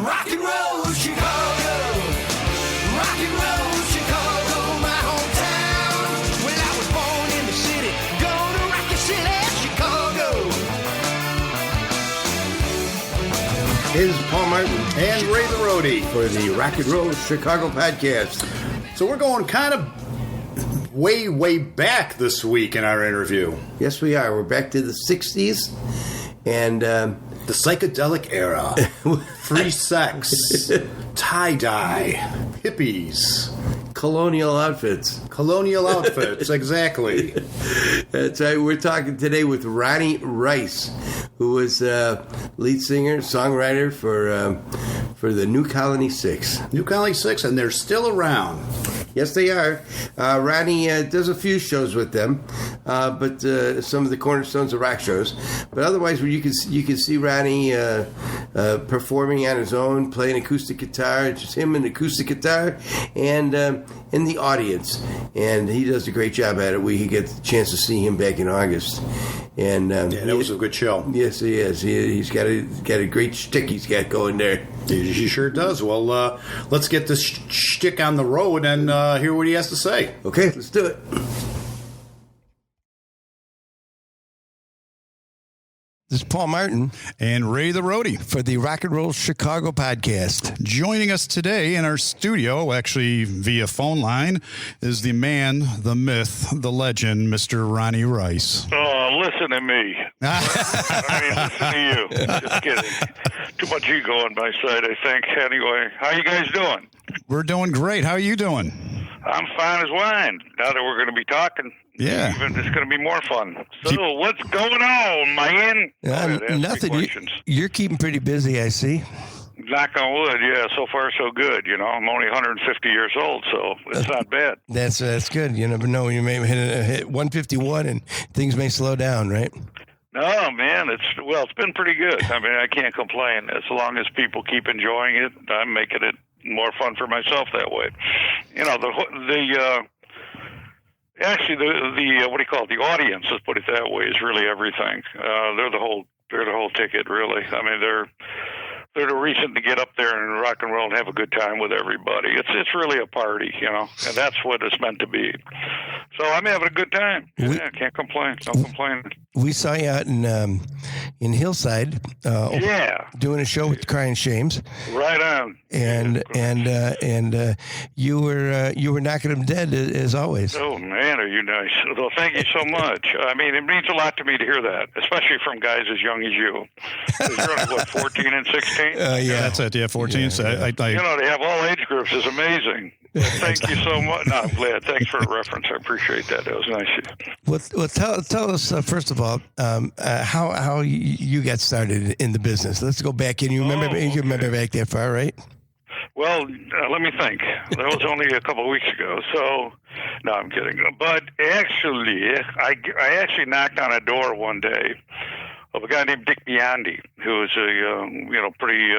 Rock and roll Chicago, rock and roll Chicago, my hometown. Well, I was born in the city, gonna rock the city, Chicago. Is Paul Martin and Ray the Roadie for the Rock and Roll Chicago podcast. So we're going kind of way back this week in our interview. Yes, we are. We're back to the 60s and the psychedelic era. Free sex, tie-dye, hippies. colonial outfits. Colonial outfits, exactly. That's right. We're talking today with Ronnie Rice, who was lead singer, songwriter for the New Colony Six. New Colony Six, and they're still around. Yes, they are. Ronnie does a few shows with them, but some of the cornerstones of rock shows. But otherwise, you can see Ronnie performing on his own, playing acoustic guitar, just him and acoustic guitar, and in the audience. And he does a great job at it. We get the chance to see him back in August. And that was a good show. Yes, he is. He's got a great shtick he's got going there. He sure does. Well, let's get this shtick on the road and hear what he has to say. Okay, let's do it. This is Paul Martin and Ray the Roadie for the Rock and Roll Chicago podcast. Joining us today in our studio, actually via phone line, is the man, the myth, the legend, Mr. Ronnie Rice. Oh, listen to me. Listen to you. Just kidding. Too much ego on my side, I think. Anyway, how you guys doing? We're doing great. How are you doing? I'm fine as wine. Now that we're going to be talking, yeah, it's going to be more fun. So, what's going on, man? Nothing. You're keeping pretty busy, I see. Knock on wood, yeah. So far, so good. You know, I'm only 150 years old, so it's not bad. That's good. You never know. You may hit 151, and things may slow down, right? No, man. It's been pretty good. I mean, I can't complain as long as people keep enjoying it. I'm making it more fun for myself that way. You know, actually the what do you call it? The audience, let's put it that way, is really everything. They're the whole ticket, really. I mean, they're the reason to get up there and rock and roll and have a good time with everybody. It's really a party, you know, and that's what it's meant to be. So I'm having a good time. I can't complain. No complaining. We saw you out in Hillside, doing a show with Crying Shames. Right on. And you were knocking them dead as always. Oh man, are you nice? Well, thank you so much. I mean, it means a lot to me to hear that, especially from guys as young as you. 'Cause you're only, what, 14 and 16? Yeah, that's it. Yeah, 14. Yeah. So I you know, they have all age groups is amazing. Well, thank you so much. No, I'm glad. Thanks for the reference. I appreciate that. That was nice. Well, tell us first of all how you got started in the business. Let's go back in. You remember back that far, right? Well, let me think. That was only a couple of weeks ago. So, no, I'm kidding. But actually, I actually knocked on a door one day of a guy named Dick Biondi, who was a pretty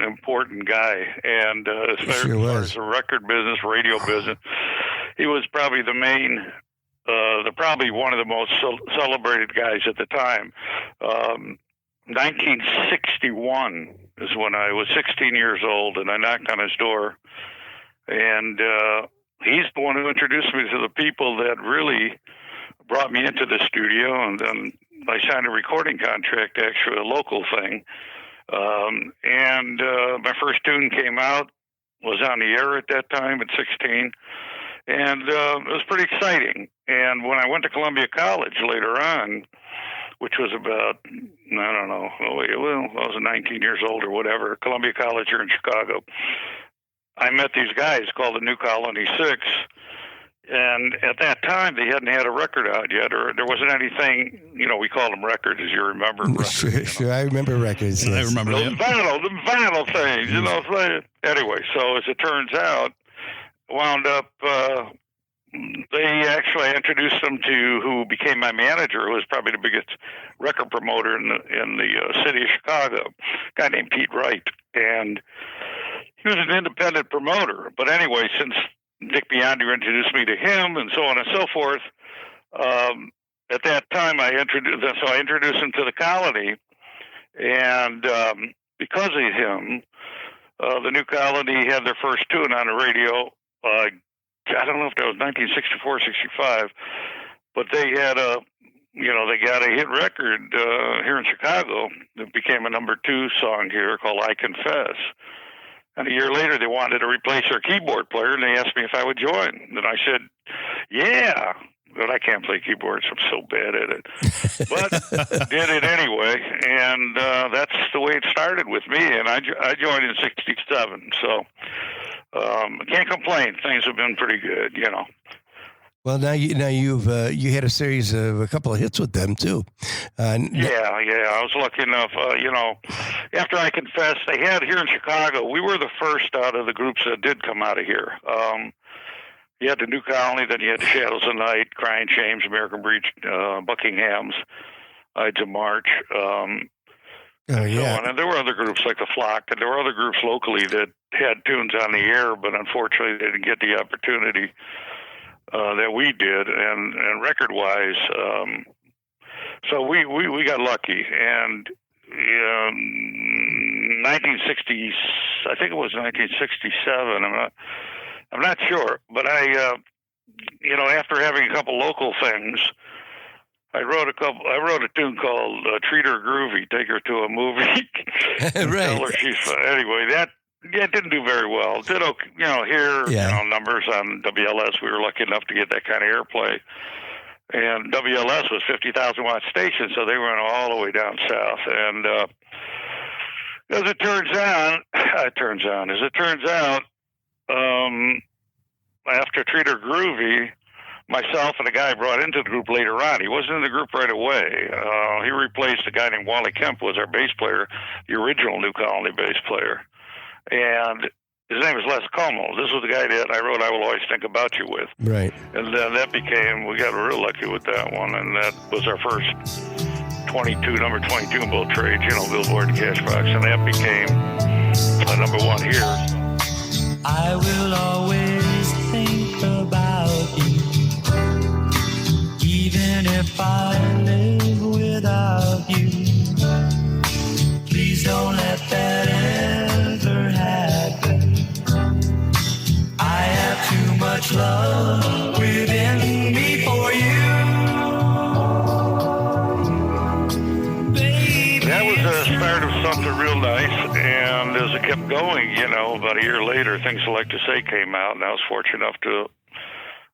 important guy, and as far as the record business, radio business, he was probably the main, probably one of the most celebrated guys at the time. 1961 is when I was 16 years old, and I knocked on his door, and he's the one who introduced me to the people that really brought me into the studio, and then I signed a recording contract, actually a local thing, and my first tune came out, was on the air at that time at 16, and it was pretty exciting. And when I went to Columbia College later on, which was about, I don't know, I was 19 years old or whatever, Columbia College here in Chicago, I met these guys called the New Colony Six. And at that time, they hadn't had a record out yet, or there wasn't anything, we called them records, as you remember. Sure, I remember records. I remember the vinyl things, So anyway, so as it turns out, wound up, they actually introduced them to who became my manager, who was probably the biggest record promoter in the city of Chicago, a guy named Pete Wright. And he was an independent promoter. But anyway, since Dick Biondi introduced me to him, and so on and so forth. At that time, I introduced him to the colony, and because of him, the New Colony had their first tune on the radio. I don't know if that was 1964, 65, but they had they got a hit record here in Chicago that became a #2 song here called I Confess. And a year later, they wanted to replace their keyboard player, and they asked me if I would join. And I said, yeah. But I can't play keyboards. I'm so bad at it. But did it anyway, and that's the way it started with me. And I joined in '67, so I can't complain. Things have been pretty good, you know. Well, you've had a series of a couple of hits with them too. Yeah. I was lucky enough. After I Confess, they had here in Chicago. We were the first out of the groups that did come out of here. You had the New Colony, then you had the Shadows of Night, Crying Shames, American Breach, Buckingham's, Ides of March. And there were other groups like the Flock, and there were other groups locally that had tunes on the air, but unfortunately they didn't get the opportunity that we did, and record-wise. So we got lucky, and 1960, I think it was 1967. I'm not sure, but I after having a couple local things, I wrote a tune called "Treat Her Groovy, Take Her to a Movie." Right. Tell her anyway. That didn't do very well. Did here numbers on WLS. We were lucky enough to get that kind of airplay, and WLS was 50,000 watt station, so they went all the way down south. And as it turns out, after Treat Her Groovy, myself and a guy I brought into the group later on, he wasn't in the group right away. He replaced a guy named Wally Kemp, who was our bass player, the original New Colony bass player. And his name was Les Como. This was the guy that I wrote I Will Always Think About You with. Right. And then we got real lucky with that one, and that was our first number 22 in both trades, Billboard and Cashbox, and that became #1 here. I will always think about you, even if I live without you. Please don't let that ever happen. I have too much love within me for you. Baby, that was the start of something real nice, and as it kept going, about a year later, Things I Like to Say came out, and I was fortunate enough to,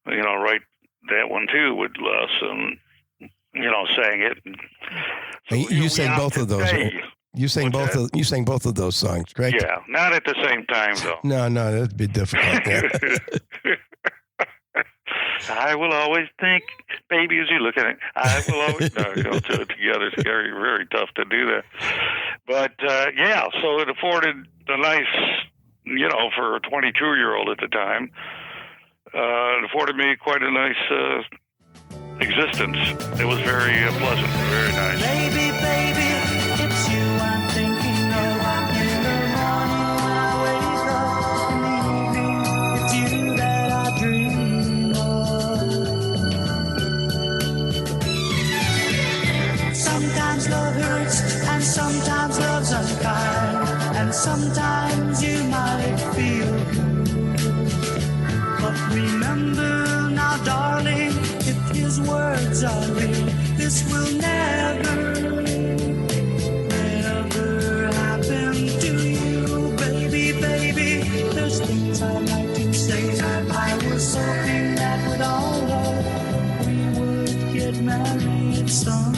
write that one too with Les, and sang it. So you sang both of those. You sang both of those songs, correct? Yeah, not at the same time though. No, that'd be difficult. Yeah. I will always think, baby, as you look at it, I will always do it together. It's very, very tough to do that. But so it afforded a nice, for a 22-year-old at the time, it afforded me quite a nice existence. It was very pleasant, very nice. Baby, it's you I'm thinking of. In the morning when I wake up, in the evening, it's you that I dream of. Sometimes love hurts, and sometimes love's unkind, and sometimes you might feel good. But remember now, darling, if his words are real, this will never happen to you. Baby, there's things I'd like to say, and I was hoping that with all love we would get married someday.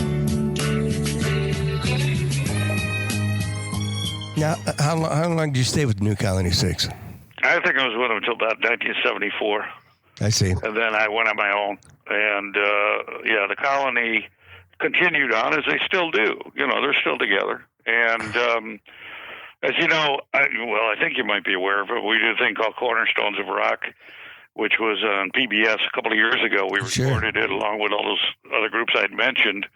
Now, how long did you stay with New Colony 6? I think I was with them until about 1974. I see. And then I went on my own. And, the Colony continued on, as they still do. They're still together. And as you know, I think you might be aware of it, we did a thing called Cornerstones of Rock, which was on PBS a couple of years ago. We recorded it along with all those other groups I'd mentioned.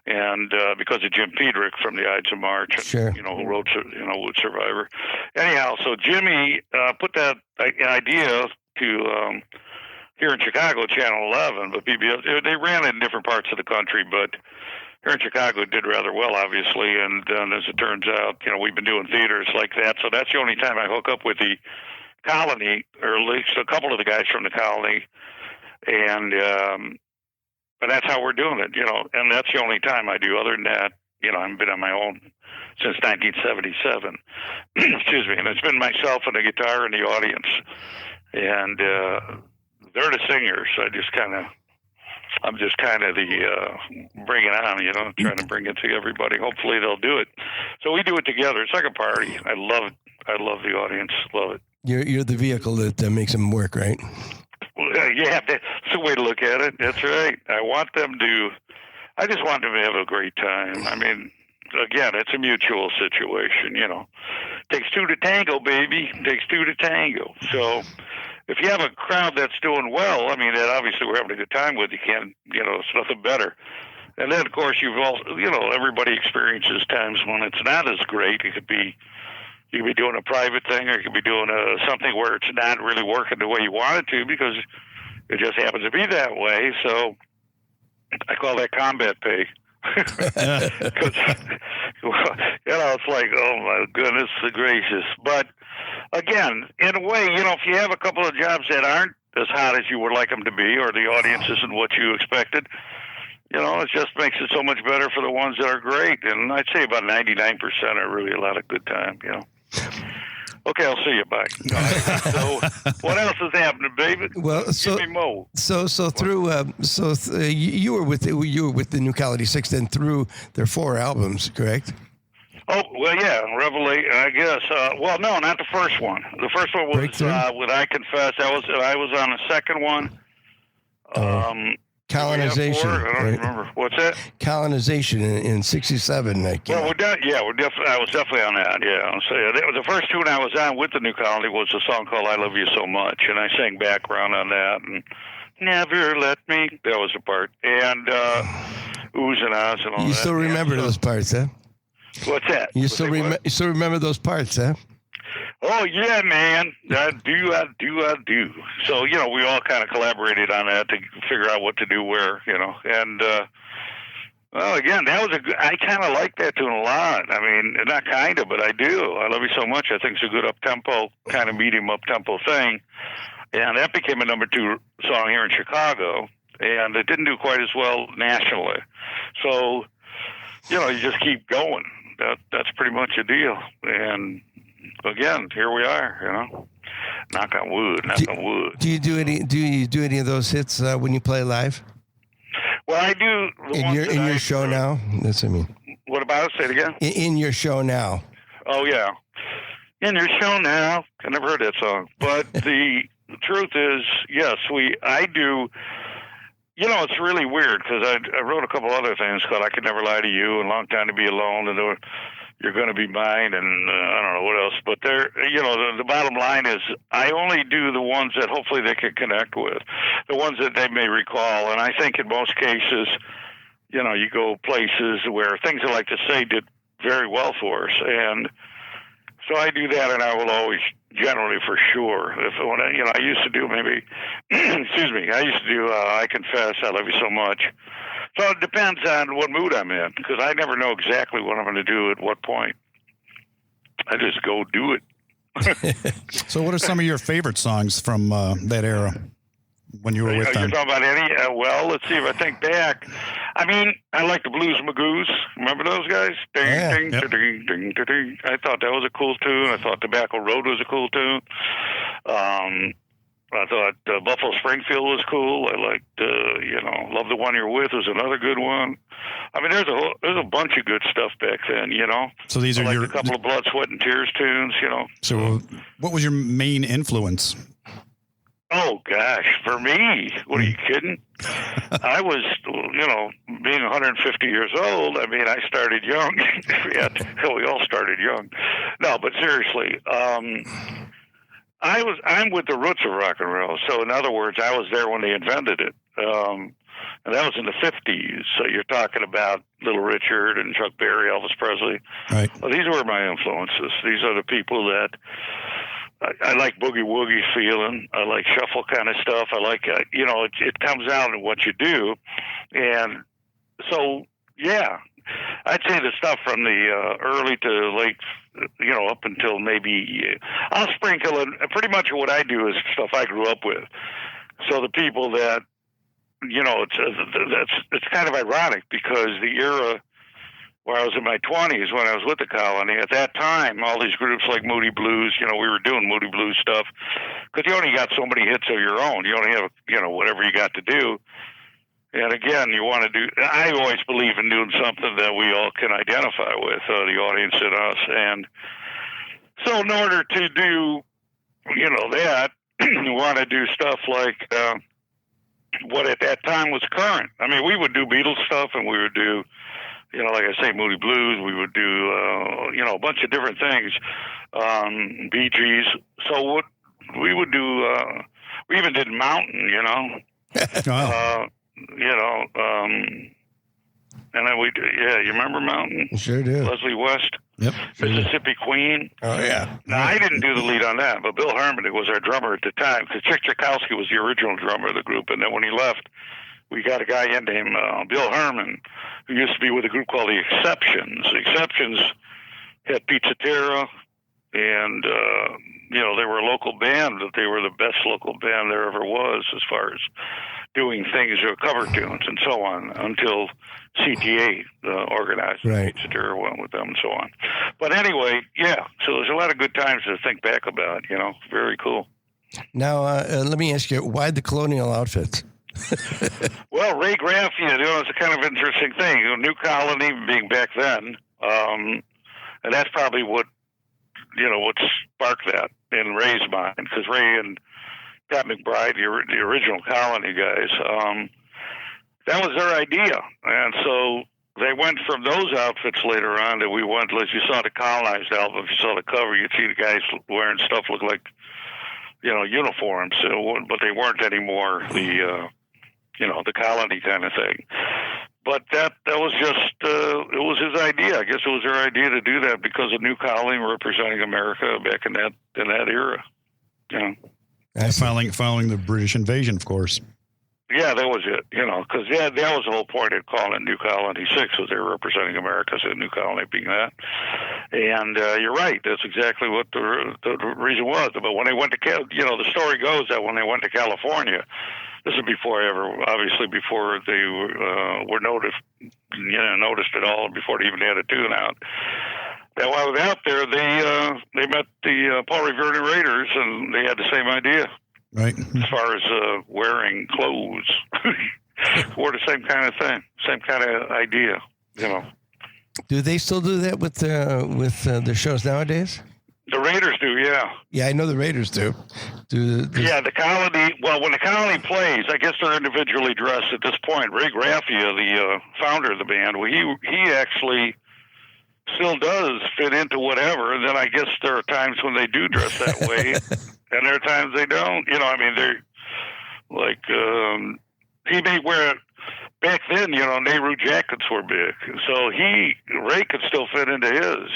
And because of Jim Pedrick from the Ides of March, who wrote, with Survivor. Anyhow, so Jimmy put that idea to here in Chicago, Channel 11, but PBS, they ran it in different parts of the country, but here in Chicago did rather well, obviously, and as it turns out, we've been doing theaters like that, so that's the only time I hook up with the Colony, or at least a couple of the guys from the Colony, and that's how we're doing it, and that's the only time I do. Other than that, I've been on my own since 1977. Excuse me, and it's been myself and the guitar and the audience, and they're the singers. I'm just kind of the bring it on, trying to bring it to everybody. Hopefully they'll do it. So we do it together. It's like a party. I love it. I love the audience. Love it. You're the vehicle that makes them work, right? Well, yeah, that's the way to look at it. That's right. I just want them to have a great time. I mean, again, it's a mutual situation, Takes two to tango, baby. Takes two to tango. So if you have a crowd that's doing well, I mean, that obviously we're having a good time with. You can't, it's nothing better. And then, of course, you've also, everybody experiences times when it's not as great. You could be doing a private thing, or you could be doing something where it's not really working the way you want it to, because it just happens to be that way. So I call that combat pay. Because, it's like, oh my goodness gracious. But again, in a way, if you have a couple of jobs that aren't as hot as you would like them to be, or the audience isn't what you expected, it just makes it so much better for the ones that are great. And I'd say about 99% are really a lot of good time, Okay, I'll see you. Bye. So, what else is happening, baby? Well, Give me more. You were with the New Colony Six then through their 4 albums, correct? Oh, well, yeah, Revelation, I guess. Well, no, not the first one. The first one was with I Confess. I was on the second one. Colonization. I don't remember. What's that? Colonization in '67. I was definitely on that. Yeah, so the first tune I was on with the New Colony was a song called "I Love You So Much," and I sang background on that. And Never Let Me. That was the part. And Oohs and Ahs and all that. You still remember those parts, huh? What's that? You still remember those parts, huh? Oh, yeah, man. I do. So, we all kind of collaborated on that to figure out what to do where, And, well, again, I kind of like that tune a lot. I mean, not kind of, but I do. I Love You So Much. I think it's a good up-tempo, kind of medium up-tempo thing. And that became a number 2 song here in Chicago. And it didn't do quite as well nationally. So, you just keep going. That's pretty much a deal. And again, here we are, Knock on wood. Do you do any of those hits when you play live? Well, I do. In your show now? That's what I mean. What about it? Say it again. In your show now. Oh, yeah. In your show now. I never heard that song. But the truth is, yes, I do. It's really weird because I wrote a couple other things called I Could Never Lie to You and Long Time to Be Alone and You're Going to Be Mine and I don't know what else. But the bottom line is I only do the ones that hopefully they can connect with, the ones that they may recall. And I think in most cases, you go places where things I like to say did very well for us. And so I do that, and I will always generally for sure. I used to do maybe, excuse me, I Confess, I Love You So Much. So it depends on what mood I'm in, because I never know exactly what I'm going to do at what point. I just go do it. So what are some of your favorite songs from that era when you were with them? You're talking about any? Well, let's see if I think back. I mean, I like the Blues Magoos. Remember those guys? Ding, Yeah. ding, Yep. ding, ding, ding, ding. I thought that was a cool tune. I thought Tobacco Road was a cool tune. I thought Buffalo Springfield was cool. I liked, Love the One You're With was another good one. I mean, there's a bunch of good stuff back then, So these I are liked a couple of Blood, Sweat, and Tears tunes, So what was your main influence? Oh, gosh, for me, what are you kidding? I was, being 150 years old, I mean, I started young. We all started young. No, but seriously, I'm with the roots of rock and roll. So in other words, I was there when they invented it. And that was in the 50s. So you're talking about Little Richard and Chuck Berry, Elvis Presley. Right. Well, these were my influences. These are the people that I like boogie woogie feeling. I like shuffle kind of stuff. I like, it comes out in what you do. And so Yeah. I'd say the stuff from the early to late, up until maybe, I'll sprinkle in, pretty much what I do is stuff I grew up with. So the people that, it's kind of ironic because the era where I was in my 20s when I was with the colony, at that time, all these groups like Moody Blues, we were doing Moody Blues stuff because you only got so many hits of your own. You only have, whatever you got to do. And again, you want to do, I always believe in doing something that we all can identify with, the audience and us. And so in order to do, that, you want to do stuff like what at that time was current. I mean, we would do Beatles stuff and we would do, like I say, Moody Blues. We would do, a bunch of different things, Bee Gees. So what we would do, we even did Mountain, Wow. And then you remember Mountain? Sure do. Leslie West, Yep. Mississippi Queen. Oh, yeah. Now, I didn't do the lead on that, but Bill Herman was our drummer at the time because Chick Tchaikovsky was the original drummer of the group. And then when he left, we got a guy in named Bill Herman who used to be with a group called The Exceptions. The Exceptions had Pizza Terra, and, they were a local band, but they were the best local band there ever was as far as doing things or cover tunes and so on until CTA organized Pizza Terra, went with them and so on. But anyway, yeah, so there's a lot of good times to think back about, very cool. Now, let me ask you, why the colonial outfits? Well, Ray Graffia, it's a kind of interesting thing. New Colony being back then, and that's probably what sparked that in Ray's mind, because Ray and Pat McBride, the original Colony guys, that was their idea. And so they went from those outfits later on that we went, as you saw the Colonized album, if you saw the cover, you'd see the guys wearing stuff look like, uniforms, but they weren't anymore the Colony kind of thing. But that was just, it was his idea. I guess it was their idea to do that because of New Colony representing America back in that era. Following the British invasion, of course. Yeah, that was it, because that was the whole point of calling it New Colony 6, was they were representing America, so New Colony being that. And you're right, that's exactly what the reason was. But when they went to, the story goes that when they went to California, this is before they were noticed at all, before they even had a tune out. That while I was out there, they met the Paul Revere Raiders, and they had the same idea. Right. As far as wearing clothes, wore the same kind of thing, same kind of idea, Do they still do that with their shows nowadays? The Raiders do, yeah. Yeah, I know the Raiders do. Yeah, the Colony. Well, when the Colony plays, I guess they're individually dressed at this point. Ray Graffia, the founder of the band, well, he actually still does fit into whatever. And then I guess there are times when they do dress that way, and there are times they don't. They're like he may wear. Back then, Nehru jackets were big, so Ray could still fit into his.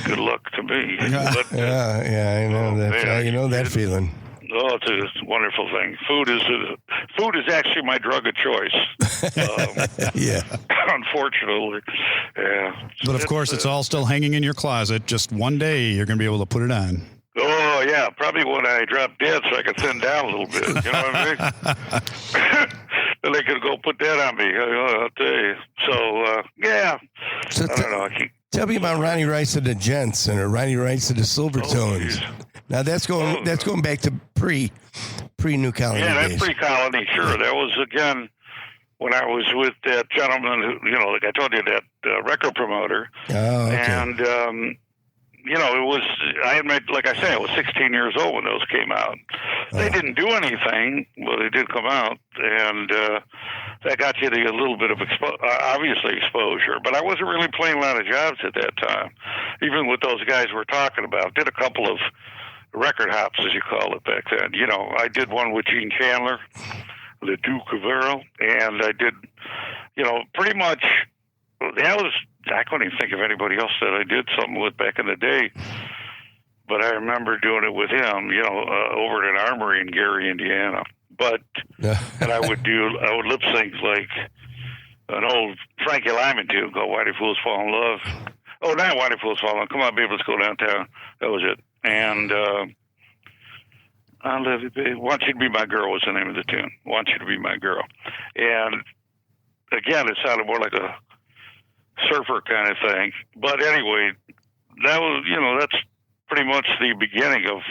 Good luck to me. But, yeah, I know that. Man, that feeling. Oh, it's a wonderful thing. Food is actually my drug of choice. Yeah. Unfortunately, yeah. But of course, it's all still hanging in your closet. Just one day, you're going to be able to put it on. Oh, yeah. Probably when I drop dead so I can thin down a little bit. You know what I mean? Then they could go put that on me. I'll tell you. So, yeah. So I don't know. Tell me about Ronnie Rice and the Gents and Ronnie Rice and the Silvertones. Now that's going back to pre New Colony. Yeah, days. that's pre-Colony. Sure, that was again when I was with that gentleman who, like I told you, that record promoter. Oh, okay. And it was. I admit, like I say, I was 16 years old when those came out. They didn't do anything, but they did come out, and that got you a little bit of obviously exposure. But I wasn't really playing a lot of jobs at that time, even with those guys we're talking about. Did a couple of record hops, as you call it back then. I did one with Gene Chandler, the Duke of Earl, and I did, pretty much. I couldn't even think of anybody else that I did something with back in the day. But I remember doing it with him, over at an armory in Gary, Indiana. But and I would lip sync like an old Frankie Lyman tune called Why Do Fools Fall in Love. Oh, not Why Do Fools Fall in Love. Come on, baby, let's go downtown. That was it. And I Love You, Baby. Want You to Be My Girl was the name of the tune. Want You to Be My Girl. And again, it sounded more like a surfer kind of thing. But anyway, that was, that's pretty much the beginning of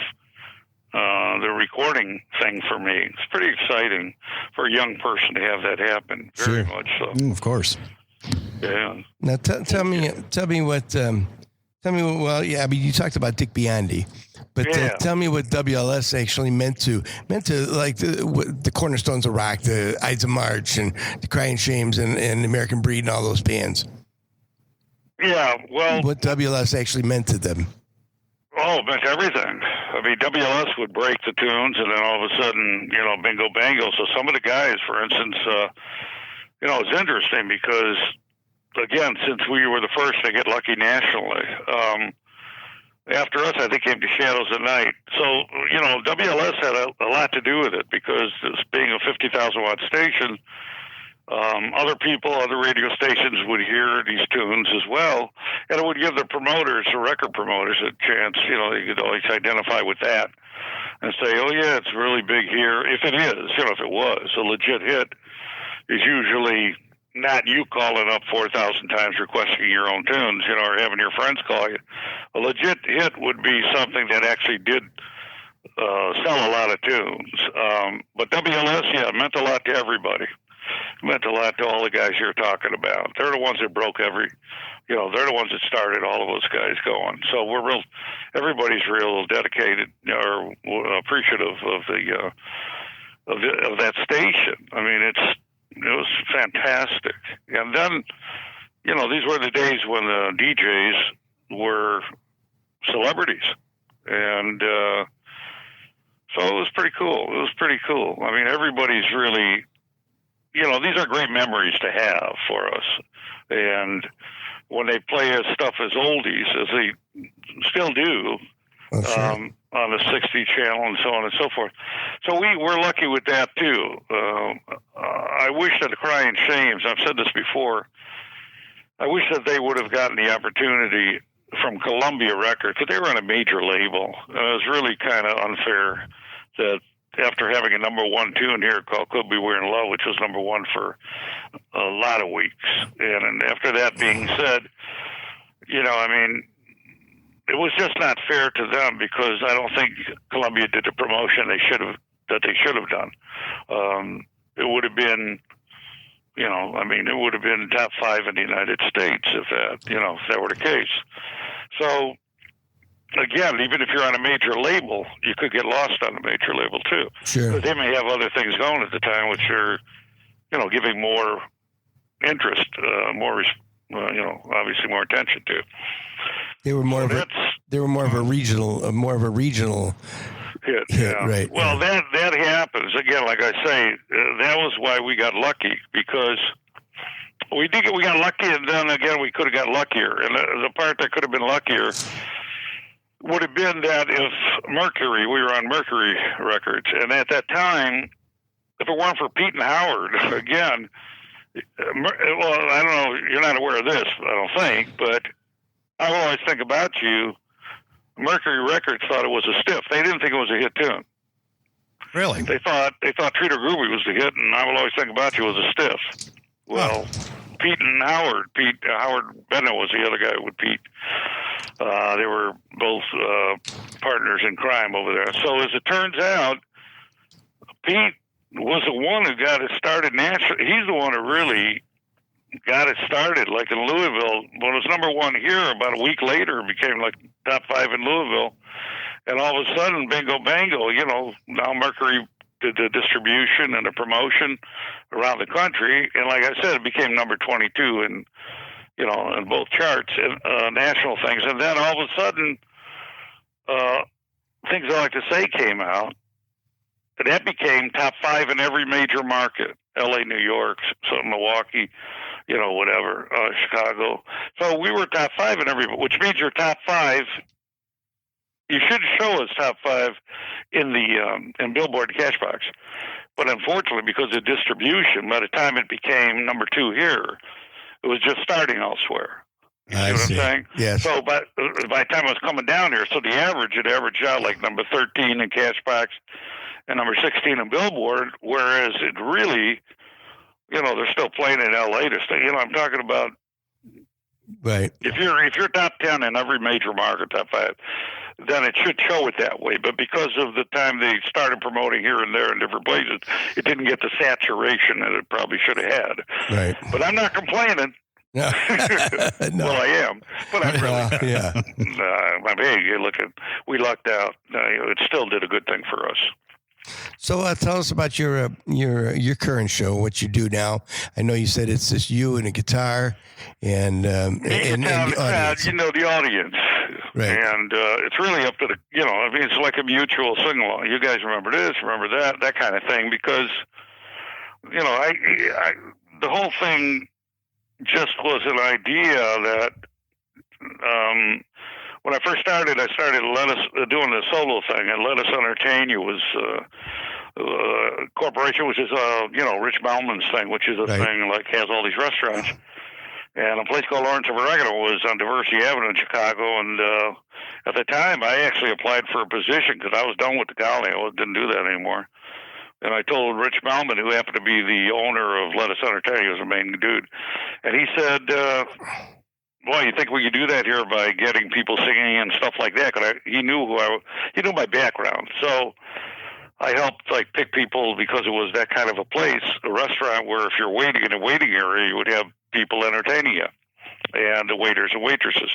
the recording thing for me. It's pretty exciting for a young person to have that happen. Very much so. Of course. Yeah. Now tell me what. Well, yeah. I mean, you talked about Dick Biondi, but tell me what WLS actually meant to like the Cornerstones of Rock, the Ides of March, and the Crying Shames, and American Breed, and all those bands. Yeah. Well, what WLS actually meant to them. Oh, it meant everything. I mean, WLS would break the tunes, and then all of a sudden, bingo bango. So some of the guys, for instance, it's interesting because, again, since we were the first to get lucky nationally, after us, I think came to Shadows at Night. So, WLS had a lot to do with it because this being a 50,000 watt station, other people, other radio stations would hear these tunes as well, and it would give the promoters, the record promoters, a chance. They could always identify with that and say, "Oh yeah, it's really big here." If it is, if it was a legit hit, is usually not you calling up 4,000 times requesting your own tunes, or having your friends call you. A legit hit would be something that actually did sell a lot of tunes. But WLS, it meant a lot to everybody. It meant a lot to all the guys you're talking about. They're the ones that broke they're the ones that started all of those guys going. So everybody's real dedicated or appreciative of that station. I mean, it was fantastic. And then, these were the days when the DJs were celebrities. And so it was pretty cool. I mean, everybody's really, these are great memories to have for us. And when they play us stuff as oldies, as they still do, on the 60 channel and so on and so forth. So we're lucky with that too. I wish that the Crying Shames, I've said this before, I wish that they would have gotten the opportunity from Columbia Records, but they were on a major label. It was really kind of unfair that after having a number one tune here called Could Be We're in Love, which was number one for a lot of weeks. And after that being said, it was just not fair to them because I don't think Columbia did the promotion they should have done. It would have been, it would have been top 5 in the United States if that were the case. So again, even if you're on a major label, you could get lost on a major label too. Sure. But they may have other things going at the time which are, giving more interest, obviously more attention to. They were more of a regional hit, yeah. Right? Well, that happens again. Like I say, that was why we got lucky because we got lucky, and then again we could have got luckier. And the part that could have been luckier would have been that if we were on Mercury Records, and at that time, if it weren't for Pete and Howard, again, well, I don't know, you're not aware of this, I don't think, but I always think about you. Mercury Records thought it was a stiff. They didn't think it was a hit tune. Really? They thought Treat Her Groovy was the hit, and I Will Always Think About You was a stiff. Well, Pete and Howard Bennett was the other guy with Pete. They were both partners in crime over there. So as it turns out, Pete was the one who got it started nationally. He's the one who really got it started, like in Louisville. When it was number one here, about a week later, it became like top 5 in Louisville. And all of a sudden, bingo bango, now Mercury did the distribution and the promotion around the country. And like I said, it became number 22 in both charts and national things. And then all of a sudden, Things I Like to Say came out. And that became top 5 in every major market. LA, New York, Milwaukee, whatever, Chicago. So we were top 5 in every, which means you're top 5. You should show us top 5 in the in Billboard Cashbox. But unfortunately, because of distribution, by the time it became number 2 here, it was just starting elsewhere. You see what I'm saying? Yes. So by the time I was coming down here, so the average, it averaged out like number 13 in Cashbox and number 16 in Billboard, whereas it really, they're still playing in L.A. I'm talking about. Right. If you're top 10 in every major market, top 5, then it should show it that way. But because of the time they started promoting here and there in different places, it didn't get the saturation that it probably should have had. Right. But I'm not complaining. No. Well, I am, but I'm really not. Yeah. Hey, we lucked out. It still did a good thing for us. So tell us about your current show, what you do now. I know you said it's just you and a guitar and the audience. The audience. Right. And it's really up to it's like a mutual sing-along. You guys remember this, remember that kind of thing, because, the whole thing just was an idea that when I first started, doing the solo thing, and Let Us Entertain You was corporation, which is Rich Bauman's thing, which is a thing like has all these restaurants. And a place called Lawrence of Oregano was on Diversity Avenue in Chicago. And at the time, I actually applied for a position because I was done with the colony. I didn't do that anymore. And I told Rich Bauman, who happened to be the owner of Let Us Entertain, he was the main dude. And he said, boy, you think we could do that here by getting people singing and stuff like that? Because he knew he knew my background. So I helped pick people because it was that kind of a place, a restaurant where if you're waiting in a waiting area, you would have people entertaining you and the waiters and waitresses.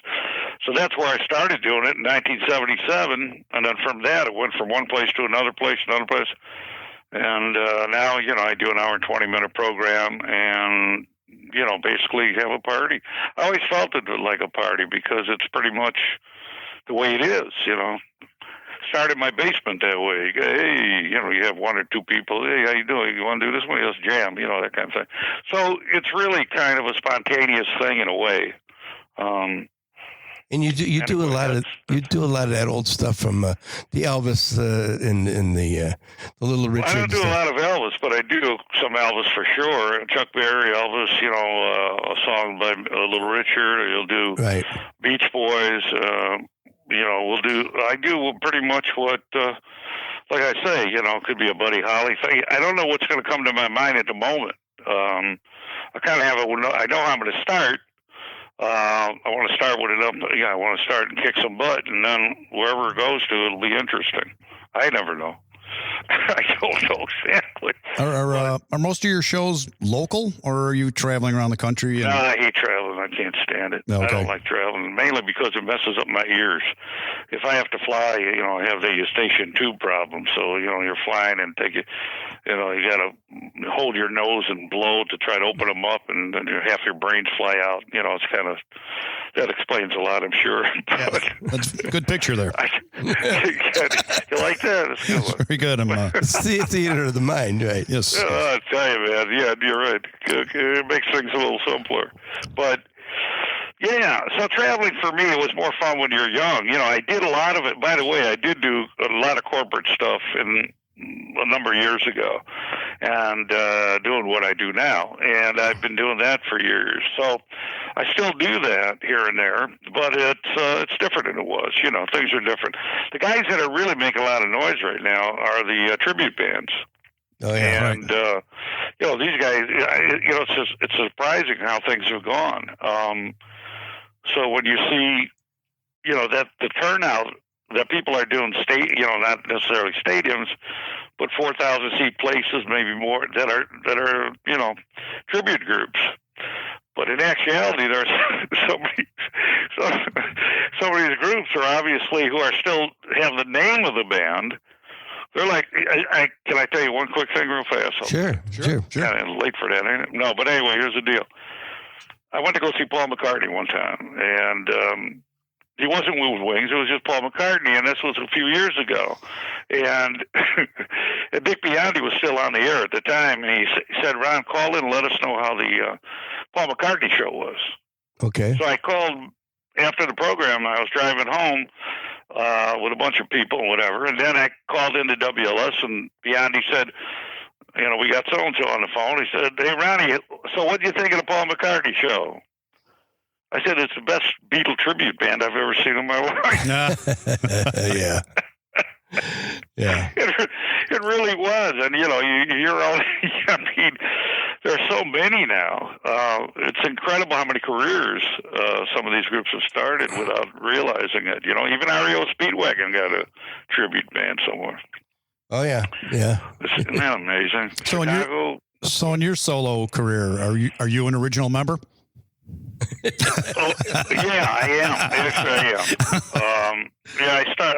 So that's where I started doing it in 1977. And then from that, it went from one place to another place, And now, I do an hour and 20-minute program and, basically have a party. I always felt it like a party because it's pretty much the way it is, Started my basement that way. Hey, you have 1 or 2 people. Hey, how you doing? You want to do this one? Let's jam, that kind of thing. So it's really kind of a spontaneous thing in a way. And you do a lot of that old stuff from the Elvis in the Little Richard. I don't do a lot of Elvis, but I do some Elvis for sure. Chuck Berry, Elvis, a song by Little Richard. You'll do Beach Boys. I do pretty much what, like I say, could be a Buddy Holly thing. I don't know what's going to come to my mind at the moment. I kind of I know how I'm going to start. I want to start with it up. I want to start and kick some butt, and then wherever it goes to, it'll be interesting. I never know. I don't know exactly. Are most of your shows local, or are you traveling around the country? No, I hate traveling. I can't stand it. Okay. I don't like traveling, mainly because it messes up my ears. If I have to fly, I have the station tube problem. So, you're flying and you got to hold your nose and blow to try to open them up, and then half your brains fly out. It's kind of, that explains a lot, I'm sure. Yeah, that's a good picture there. You like that? That's a good one. Very good. It's the theater of the mind, right? Yes. I tell you, man. Yeah, you're right. It makes things a little simpler. But, yeah, so traveling for me was more fun when you're young. I did a lot of it. By the way, I did do a lot of corporate stuff a number of years ago and doing what I do now. And I've been doing that for years. So I still do that here and there, but it's different than it was. Things are different. The guys that are really making a lot of noise right now are the tribute bands. Oh, yeah. And, these guys, it's surprising how things have gone. So when you see, that the turnout that people are doing not necessarily stadiums, but 4,000 seat places, maybe more, that are tribute groups. But in actuality, there's some of these groups are obviously who are still have the name of the band. They're like, can I tell you one quick thing real fast? Sure. Kind of late for that, ain't it? No, but anyway, here's the deal. I went to go see Paul McCartney one time, and he wasn't with Wings. It was just Paul McCartney, and this was a few years ago. And Dick Biondi was still on the air at the time, and he said, Ron, call in and let us know how the Paul McCartney show was. Okay. So I called after the program. I was driving home with a bunch of people and whatever, and then I called into WLS, and Biondi said, we got so-and-so on the phone. He said, hey, Ronnie, so what do you think of the Paul McCartney show? I said, it's the best Beatle tribute band I've ever seen in my life. Yeah. Yeah. It really was. And, you're all, I mean, there's so many now. It's incredible how many careers some of these groups have started without realizing it. Even REO Speedwagon got a tribute band somewhere. Oh, yeah. Yeah. Isn't that amazing? So in your solo career, are you an original member? Yeah, I am. Yes, I am.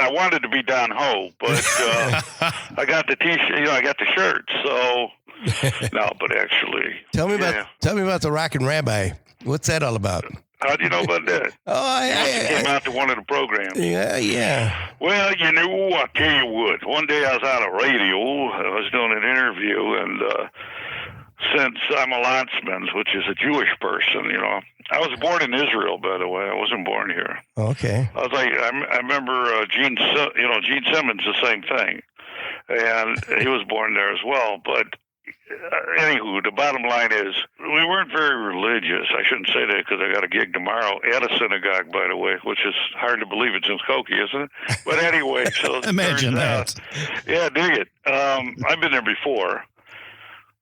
I wanted to be Don Ho, but I got the T-shirt. I got the shirt. So no, but actually, tell me about the Rockin' Rabbi. What's that all about? How do you know about that? I came out to one of the programs. Yeah. Well, I'll tell you what. One day I was on a radio. I was doing an interview, and since I'm a Landsman, which is a Jewish person, I was born in Israel, by the way. I wasn't born here. Okay. I was like, I remember Gene Simmons, the same thing, and he was born there as well. But anywho, the bottom line is we weren't very religious. I shouldn't say that because I got a gig tomorrow at a synagogue, by the way, which is hard to believe it's in Skokie, isn't it? But anyway, so imagine that. Yeah, dig it. I've been there before.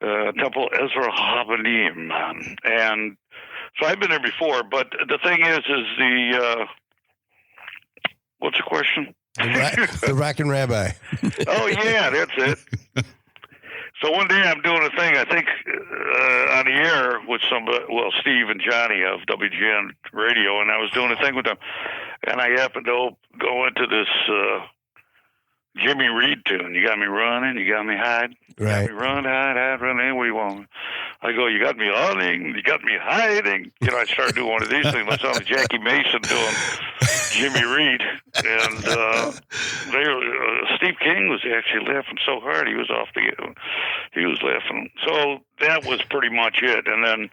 Temple Ezra Habanim, and so I've been there before. But the thing is the what's the question? The Rockin' Rabbi. Oh yeah, that's it. So one day I'm doing a thing, I think, on the air with Steve and Johnny of WGN Radio, and I was doing a thing with them, and I happened to go into this Jimmy Reed tune. You got me running, you got me hiding. Right. You got me run, hide, run anywhere you want. I go, you got me running, you got me hiding. I started doing one of these things. I saw Jackie Mason doing Jimmy Reed. And Steve King was actually laughing so hard he was he was laughing. So that was pretty much it. And then,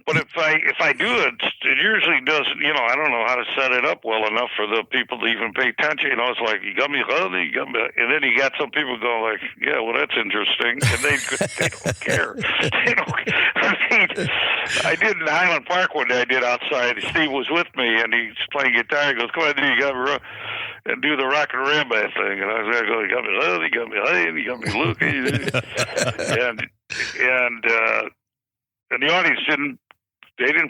but if I do it, it usually doesn't, I don't know how to set it up well enough for the people to even pay attention. It's like, you got me, and then you got some people going like, yeah, well, that's interesting. And they don't care. I did in Highland Park one day, I did outside. Steve was with me, and he's playing guitar. He goes, come on, dude, you got me run. And do the Rock and Rabbi thing. And I was there going, you got me running, you got me hiding, you got me looking. And the audience didn't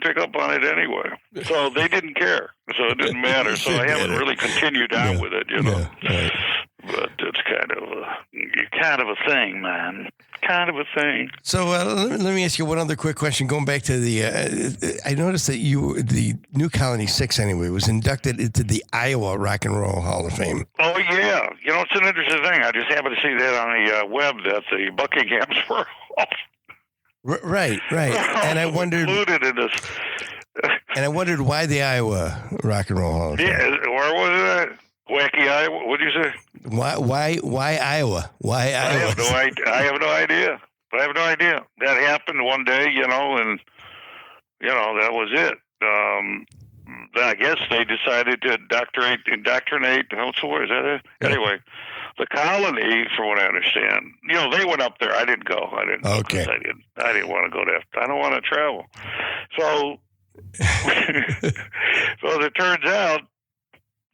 pick up on it anyway. So they didn't care. So it didn't matter. So I haven't really continued on with it, Yeah, right. But it's kind of a thing, man. Kind of a thing. So let me ask you one other quick question. Going back to I noticed that the New Colony 6 anyway, was inducted into the Iowa Rock and Roll Hall of Fame. Oh, yeah. It's an interesting thing. I just happened to see that on the web that the Buckinghams were off. Right. And I wondered, included in this. and I wondered why the Iowa Rock and Roll Hall of Fame. Yeah, where was it at? Wacky Iowa? What did you say? Why Iowa? Why Iowa? I have no idea. That happened one day, and that was it. I guess they decided to indoctrinate. What's the word? Is that it? Yeah. Anyway. The Colony, from what I understand, they went up there. I didn't go. Okay. I didn't want to go there. I don't want to travel. So, so as it turns out,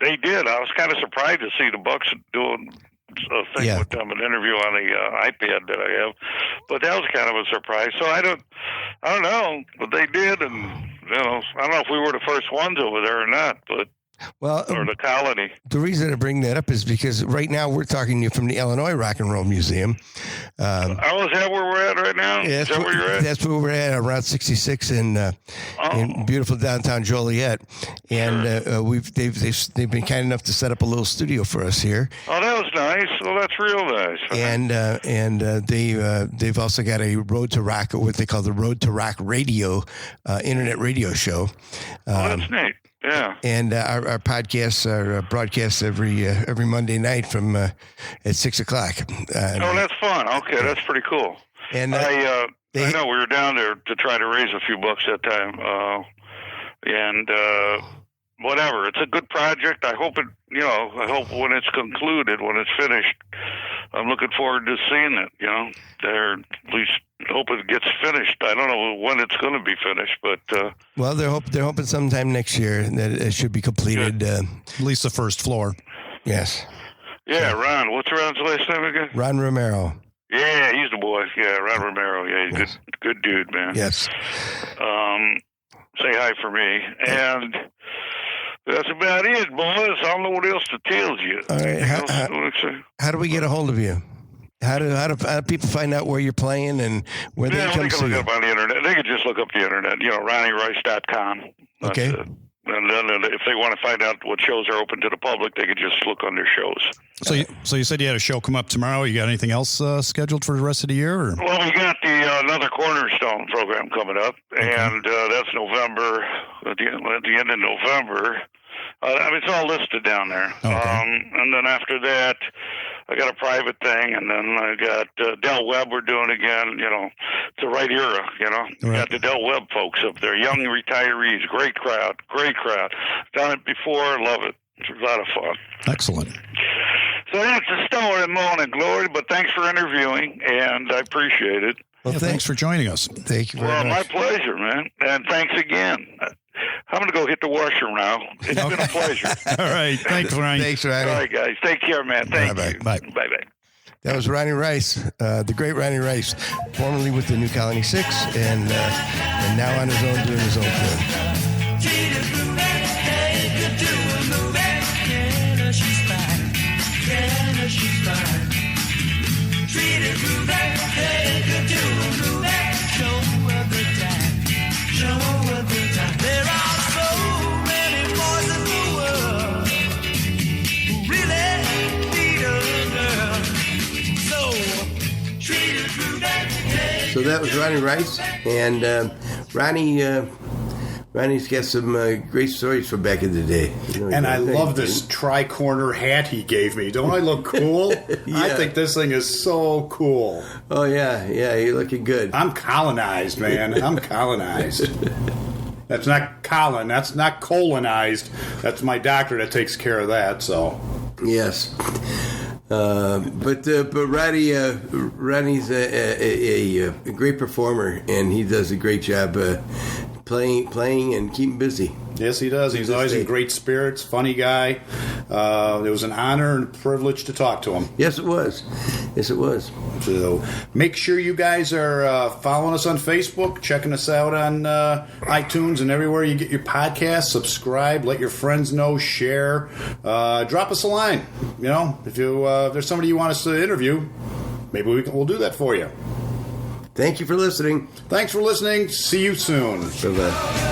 they did. I was kind of surprised to see the Bucks doing a thing with them, an interview on the iPad that I have. But that was kind of a surprise. So I don't know, but they did, and I don't know if we were the first ones over there or not, but. Well, or the Colony. The reason I bring that up is because right now we're talking to you from the Illinois Rock and Roll Museum. Is that where we're at right now? Yeah, is that where you're at? That's where we're at, around 66 in beautiful downtown Joliet. And they've been kind enough to set up a little studio for us here. Oh, that was nice. Well, that's real nice. And they've also got a Road to Rock, what they call the Road to Rock Radio, internet radio show. That's neat. Yeah, and our podcasts are broadcast every Monday night from at 6:00. That's fun. Okay, that's pretty cool. And I know we were down there to try to raise a few bucks that time, and whatever. It's a good project. I hope it. I hope when it's concluded, when it's finished, I'm looking forward to seeing it. They're at least hope it gets finished. I don't know when it's going to be finished, but well, they're hoping sometime next year that it should be completed. At least the first floor. Yes. Yeah, Ron. What's Ron's last name again? Ron Romero. Yeah, he's the boy. Yeah, Ron Romero. Yeah, he's Yes. good dude, man. Yes. Say hi for me. And that's about it, boys. I don't know what else to tell you. All right. How do we get a hold of you? How do people find out where you're playing and where they come they see can look you? up on the internet. They can just look up the internet. RonnieRice.com. Okay. And then if they want to find out what shows are open to the public, they could just look under shows. So you said you had a show come up tomorrow. You got anything else scheduled for the rest of the year? Or? Well, we got the another Cornerstone program coming up, and that's November, at the end of November. It's all listed down there. Okay. And then after that, I got a private thing, and then I got Del Webb we're doing again. It's the right era, Right. Got the Del Webb folks up there, young retirees, great crowd. Done it before, love it. It's a lot of fun. Excellent. So that's the story, Morning Glory, but thanks for interviewing, and I appreciate it. Well, Yeah, thanks for joining us. Thank you very Well, my much. pleasure, man, and thanks again. I'm going to go hit the washer now. It's been a pleasure. All right. Thanks, Ryan. Thanks, All Ronnie. right, guys. Take care, man. Thank you. Bye. Bye-bye. That was Ronnie Rice, the great Ronnie Rice, formerly with the New Colony Six, and now on his own doing his own thing. There are so many boys in the world who really need a girl. So treat her through that day. So that was Ronnie Rice, and Ronnie's got some great stories from back in the day. And I love this tri-corner hat he gave me. Don't I look cool? I think this thing is so cool. Oh yeah, you're looking good. I'm colonized, man. I'm colonized. That's not Colin. That's not colonized. That's my doctor that takes care of that. So Yes. But Ronnie's a great performer, and he does a great job playing and keeping busy. yes, he does. He's always in great spirits. Funny guy. It was an honor and a privilege to talk to him. Yes, it was. So make sure you guys are following us on Facebook, checking us out on iTunes and everywhere you get your podcasts. Subscribe, let your friends know, share, drop us a line. If there's somebody you want us to interview, maybe we'll do that for you. Thank you for listening. Thanks for listening. See you soon. Bye-bye.